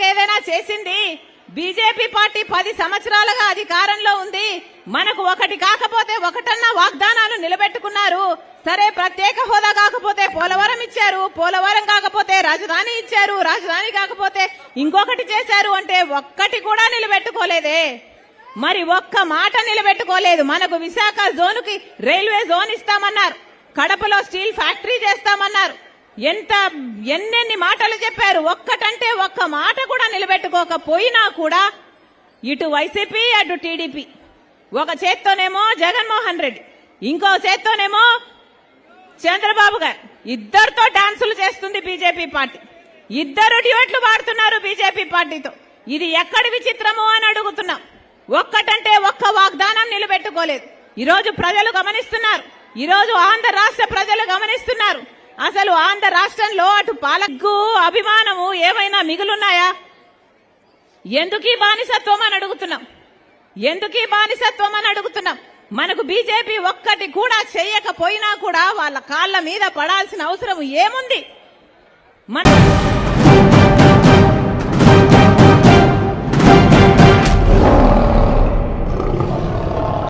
ఏదైనా చేసింది BJP party 10 సంవత్సరాలుగా అధికారంలో ఉంది. మనకు ఒకటి కాకపోతే ఒకటన్నా వాగ్దానాలు నిలబెట్టుకున్నారు. సరే, ప్రత్యేక హోదా కాకపోతే పోలవరం ఇచ్చారు, పోలవరం కాకపోతే రాజధాని ఇచ్చారు, రాజధాని కాకపోతే ఇంకొకటి చేశారు అంటే ఒక్కటి కూడా నిలబెట్టుకోలేదే. మరి ఒక్క మాట నిలబెట్టుకోలేదు. మనకు విశాఖ జోన్కి రైల్వే జోన్ ఇస్తామన్నారు, కడపలో స్టీల్ ఫ్యాక్టరీ చేస్తామన్నారు. ఎన్నెన్ని మాటలు చెప్పారు. ఒక్కటంటే ఒక్క మాట కూడా నిలబెట్టుకోకపోయినా కూడా ఇటు వైసీపీ అటు టీడీపీ, ఒక చేత్తోనేమో జగన్మోహన్ రెడ్డి, ఇంకో చేత్తోనేమో చంద్రబాబు గారు, ఇద్దరితో డాన్సులు చేస్తుంది బీజేపీ పార్టీ. ఇద్దరు డ్యూట్లు పాడుతున్నారు బీజేపీ పార్టీతో. ఇది ఎక్కడి విచిత్రమో అని అడుగుతున్నాం. ఒక్కటంటే ఒక్క వాగ్దానం నిలబెట్టుకోలేదు. ఈరోజు ప్రజలు గమనిస్తున్నారు. ఈరోజు ఆంధ్ర రాష్ట్ర ప్రజలు గమనిస్తున్నారు. అసలు ఆంధ్ర రాష్ట్రంలో అటు పాలకు అభిమానము ఏమైనా మిగులున్నాయా? ఎందుకీ బానిసత్వం అని అడుగుతున్నాం. ఎందుకీ బానిసత్వం అని అడుగుతున్నాం. మనకు బీజేపీ ఒక్కటి కూడా చేయకపోయినా కూడా వాళ్ళ కాళ్ళ మీద పడాల్సిన అవసరం ఏముంది? మన